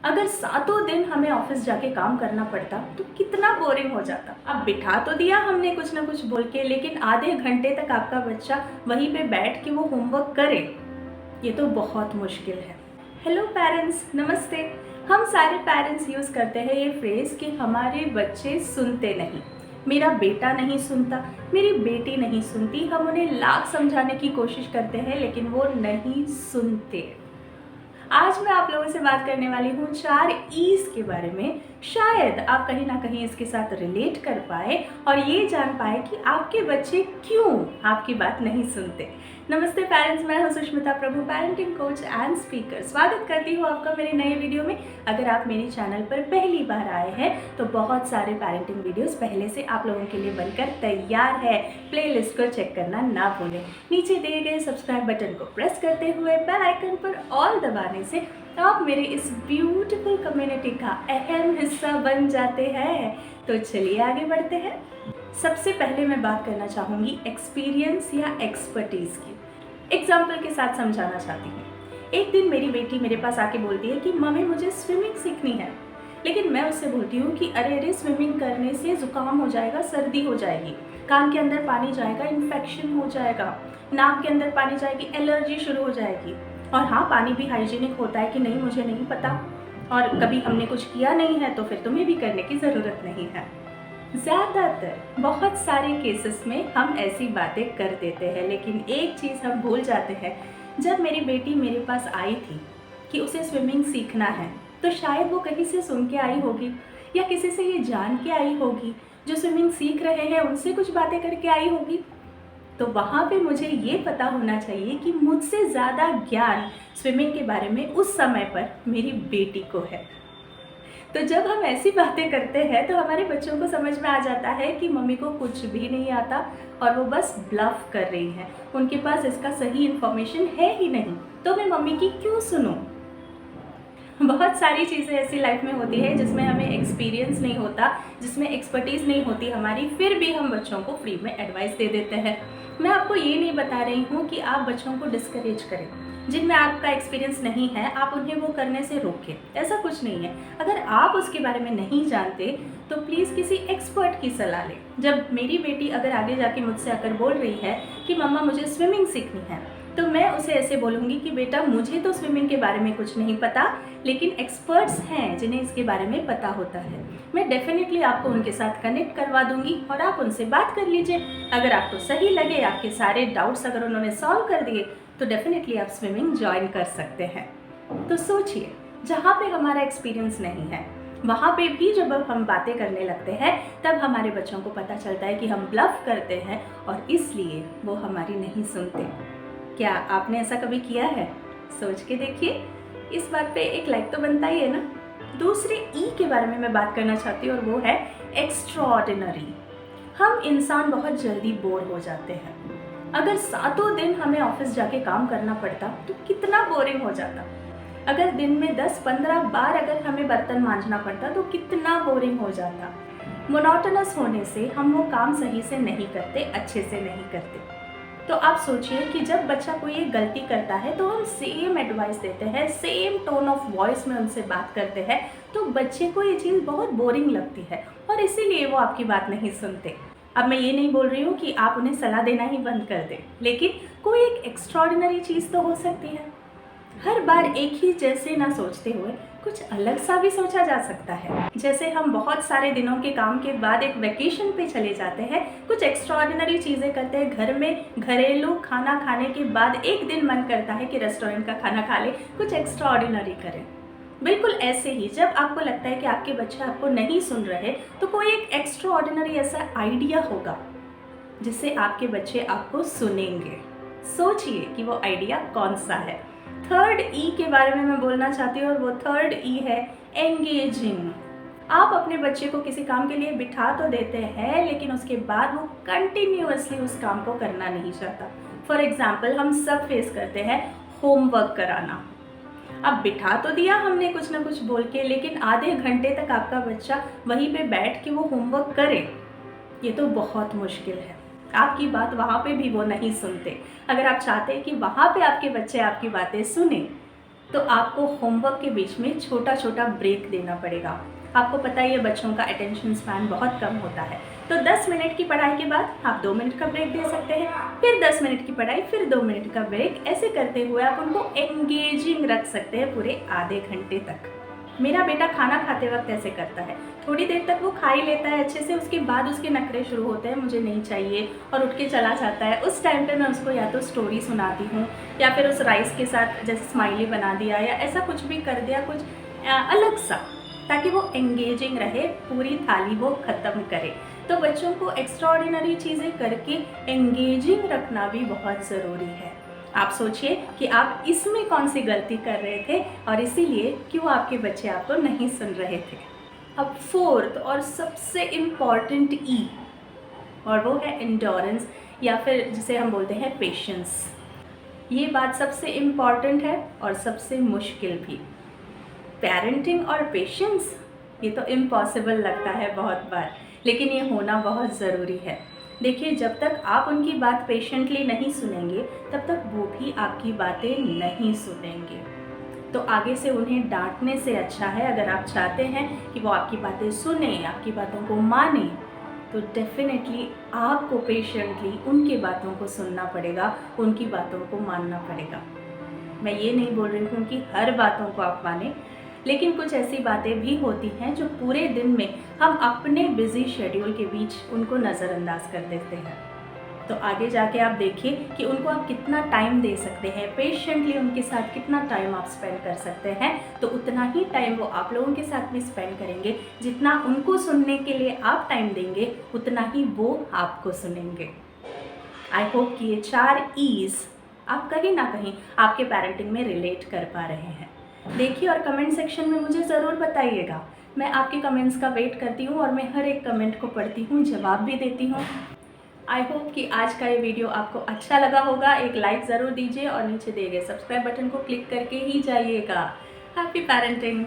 अगर सातों दिन हमें ऑफिस जाके काम करना पड़ता तो कितना बोरिंग हो जाता। अब बिठा तो दिया हमने कुछ ना कुछ बोल के, लेकिन आधे घंटे तक आपका बच्चा वहीं पे बैठ के वो होमवर्क करे, ये तो बहुत मुश्किल है। हेलो पेरेंट्स, नमस्ते। हम सारे पेरेंट्स यूज़ करते हैं ये फ्रेज़ कि हमारे बच्चे सुनते नहीं, मेरा बेटा नहीं सुनता, मेरी बेटी नहीं सुनती। हम उन्हें लाख समझाने की कोशिश करते हैं लेकिन वो नहीं सुनते। आज मैं आप लोगों से बात करने वाली हूँ 4 ईज़ के बारे में। शायद आप कहीं ना कहीं इसके साथ रिलेट कर पाए और ये जान पाए कि आपके बच्चे क्यों आपकी बात नहीं सुनते। नमस्ते पेरेंट्स, मैं हूँ सुष्मिता प्रभु, पेरेंटिंग कोच एंड स्पीकर। स्वागत करती हूँ आपका मेरे नए वीडियो में। अगर आप मेरे चैनल पर पहली बार आए हैं तो बहुत सारे पेरेंटिंग वीडियोस पहले से आप लोगों के लिए बनकर तैयार है। प्लेलिस्ट को चेक करना ना भूलें। नीचे दिए गए सब्सक्राइब बटन को प्रेस करते हुए बेल आइकन पर ऑल दबाने से आप मेरे इस ब्यूटीफुल कम्युनिटी का अहम हिस्सा बन जाते हैं। तो चलिए आगे बढ़ते हैं। सबसे पहले मैं बात करना चाहूँगी एक्सपीरियंस या एक्सपर्टीज़ की। एग्जाम्पल के साथ समझाना चाहती हूँ। एक दिन मेरी बेटी मेरे पास आके बोलती है कि मम्मी मुझे स्विमिंग सीखनी है, लेकिन मैं उससे बोलती हूँ कि अरे स्विमिंग करने से जुकाम हो जाएगा, सर्दी हो जाएगी, कान के अंदर पानी जाएगा, इन्फेक्शन हो जाएगा, नाक के अंदर पानी जाएगी, एलर्जी शुरू हो जाएगी। और हाँ, पानी भी हाइजीनिक होता है कि नहीं मुझे नहीं पता, और कभी हमने कुछ किया नहीं है तो फिर तुम्हें भी करने की ज़रूरत नहीं है। ज़्यादातर बहुत सारे केसेस में हम ऐसी बातें कर देते हैं, लेकिन एक चीज़ हम भूल जाते हैं। जब मेरी बेटी मेरे पास आई थी कि उसे स्विमिंग सीखना है, तो शायद वो कहीं से सुन के आई होगी या किसी से ये जान के आई होगी, जो स्विमिंग सीख रहे हैं उनसे कुछ बातें करके आई होगी। तो वहाँ पे मुझे ये पता होना चाहिए कि मुझसे ज़्यादा ज्ञान स्विमिंग के बारे में उस समय पर मेरी बेटी को है। तो जब हम ऐसी बातें करते हैं तो हमारे बच्चों को समझ में आ जाता है कि मम्मी को कुछ भी नहीं आता और वो बस ब्लफ कर रही हैं, उनके पास इसका सही इन्फॉर्मेशन है ही नहीं, तो मैं मम्मी की क्यों सुनूं। बहुत सारी चीज़ें ऐसी लाइफ में होती है जिसमें हमें एक्सपीरियंस नहीं होता, जिसमें एक्सपर्टीज़ नहीं होती हमारी, फिर भी हम बच्चों को फ्री में एडवाइस दे देते हैं। मैं आपको ये नहीं बता रही हूँ कि आप बच्चों को डिस्करेज करें, जिनमें आपका एक्सपीरियंस नहीं है आप उन्हें वो करने से रोकें, ऐसा कुछ नहीं है। अगर आप उसके बारे में नहीं जानते तो प्लीज़ किसी एक्सपर्ट की सलाह लें। जब मेरी बेटी अगर आगे जाके मुझसे आकर बोल रही है कि मम्मा मुझे स्विमिंग सीखनी है, तो मैं उसे ऐसे बोलूँगी कि बेटा मुझे तो स्विमिंग के बारे में कुछ नहीं पता, लेकिन एक्सपर्ट्स हैं जिन्हें इसके बारे में पता होता है। मैं डेफिनेटली आपको उनके साथ कनेक्ट करवा दूंगी और आप उनसे बात कर लीजिए। अगर आपको सही लगे, आपके सारे डाउट्स अगर उन्होंने सॉल्व कर दिए, तो डेफिनेटली आप स्विमिंग ज्वाइन कर सकते हैं। तो सोचिए, जहाँ पे हमारा एक्सपीरियंस नहीं है वहाँ पे भी जब हम बातें करने लगते हैं तब हमारे बच्चों को पता चलता है कि हम ब्लफ करते हैं और इसलिए वो हमारी नहीं सुनते। क्या आपने ऐसा कभी किया है? सोच के देखिए। इस बात पे एक लाइक तो बनता ही है ना। दूसरे ई के बारे में मैं बात करना चाहती हूँ और वो है एक्स्ट्राऑर्डिनरी। हम इंसान बहुत जल्दी बोर हो जाते हैं। अगर सातों दिन हमें ऑफिस जाके काम करना पड़ता तो कितना बोरिंग हो जाता। अगर दिन में 10-15 बार अगर हमें बर्तन मांजना पड़ता तो कितना बोरिंग हो जाता। मोनोटोनस होने से हम वो काम सही से नहीं करते, अच्छे से नहीं करते। तो आप सोचिए कि जब बच्चा कोई एक गलती करता है तो हम सेम एडवाइस देते हैं, सेम टोन ऑफ वॉइस में उनसे बात करते हैं, तो बच्चे को ये चीज़ बहुत बोरिंग लगती है और इसीलिए वो आपकी बात नहीं सुनते। अब मैं ये नहीं बोल रही हूँ कि आप उन्हें सलाह देना ही बंद कर दें, लेकिन कोई एक एक्स्ट्रॉर्डिनरी चीज़ तो हो सकती है। हर बार एक ही जैसे ना सोचते हुए कुछ अलग सा भी सोचा जा सकता है। जैसे हम बहुत सारे दिनों के काम के बाद एक वेकेशन पे चले जाते हैं, कुछ एक्स्ट्रॉर्डिनरी चीज़ें करते हैं। घर में घरेलू खाना खाने के बाद एक दिन मन करता है कि रेस्टोरेंट का खाना खा ले, कुछ एक्स्ट्रॉर्डिनरी करें। बिल्कुल ऐसे ही जब आपको लगता है कि आपके बच्चे आपको नहीं सुन रहे, तो कोई एक एक्स्ट्रॉर्डिनरी ऐसा आइडिया होगा जिससे आपके बच्चे आपको सुनेंगे। सोचिए कि वो आइडिया कौन सा है। थर्ड ई के बारे में मैं बोलना चाहती हूँ और वो थर्ड ई है एंगेजिंग। आप अपने बच्चे को किसी काम के लिए बिठा तो देते हैं, लेकिन उसके बाद वो कंटिन्यूअसली उस काम को करना नहीं चाहता। फॉर एग्जाम्पल हम सब फेस करते हैं होमवर्क कराना। अब बिठा तो दिया हमने कुछ ना कुछ बोल के, लेकिन आधे घंटे तक आपका बच्चा वहीं पे बैठ के वो होमवर्क करे, ये तो बहुत मुश्किल है। आपकी बात वहाँ पे भी वो नहीं सुनते। अगर आप चाहते हैं कि वहाँ पे आपके बच्चे आपकी बातें सुने, तो आपको होमवर्क के बीच में छोटा छोटा ब्रेक देना पड़ेगा। आपको पता ही है बच्चों का अटेंशन स्पैन बहुत कम होता है, तो 10 मिनट की पढ़ाई के बाद आप 2 मिनट का ब्रेक दे सकते हैं, फिर 10 मिनट की पढ़ाई, फिर 2 मिनट का ब्रेक। ऐसे करते हुए आप उनको एंगेजिंग रख सकते हैं पूरे आधे घंटे तक। मेरा बेटा खाना खाते वक्त ऐसे करता है, थोड़ी देर तक वो खा ही लेता है अच्छे से, उसके बाद उसके नखरे शुरू होते हैं, मुझे नहीं चाहिए, और उठ के चला जाता है। उस टाइम पे मैं उसको या तो स्टोरी सुनाती हूँ या फिर उस राइस के साथ जैसे स्माइली बना दिया या ऐसा कुछ भी कर दिया, कुछ अलग सा, ताकि वो एंगेजिंग रहे, पूरी थाली वो ख़त्म करे। तो बच्चों को एक्स्ट्राऑर्डिनरी चीज़ें करके एंगेजिंग रखना भी बहुत ज़रूरी है। आप सोचिए कि आप इसमें कौन सी गलती कर रहे थे और इसीलिए क्यों आपके बच्चे आपको नहीं सुन रहे थे। अब फोर्थ और सबसे इम्पॉर्टेंट ई, और वो है एंड्योरेंस, या फिर जिसे हम बोलते हैं पेशेंस। ये बात सबसे इम्पॉर्टेंट है और सबसे मुश्किल भी। पेरेंटिंग और पेशेंस, ये तो इम्पॉसिबल लगता है बहुत बार, लेकिन ये होना बहुत ज़रूरी है। देखिए, जब तक आप उनकी बात पेशेंटली नहीं सुनेंगे तब तक वो भी आपकी बातें नहीं सुनेंगे। तो आगे से उन्हें डांटने से अच्छा है, अगर आप चाहते हैं कि वो आपकी बातें सुने, आपकी बातों को माने, तो डेफिनेटली आपको पेशेंटली उनकी बातों को सुनना पड़ेगा, उनकी बातों को मानना पड़ेगा। मैं ये नहीं बोल रही हूँ कि हर बातों को आप माने, लेकिन कुछ ऐसी बातें भी होती हैं जो पूरे दिन में हम अपने बिजी शेड्यूल के बीच उनको नज़रअंदाज कर देते हैं। तो आगे जाके आप देखिए कि उनको आप कितना टाइम दे सकते हैं, पेशेंटली उनके साथ कितना टाइम आप स्पेंड कर सकते हैं, तो उतना ही टाइम वो आप लोगों के साथ भी स्पेंड करेंगे। जितना उनको सुनने के लिए आप टाइम देंगे, उतना ही वो आपको सुनेंगे। आई होप कि ये 4 ईज़ आप कहीं ना कहीं आपके पेरेंटिंग में रिलेट कर पा रहे हैं। देखिए और कमेंट सेक्शन में मुझे ज़रूर बताइएगा। मैं आपके कमेंट्स का वेट करती हूँ और मैं हर एक कमेंट को पढ़ती हूँ, जवाब भी देती हूँ। आई होप कि आज का ये वीडियो आपको अच्छा लगा होगा। एक लाइक ज़रूर दीजिए और नीचे दिए गए सब्सक्राइब बटन को क्लिक करके ही जाइएगा। Happy parenting.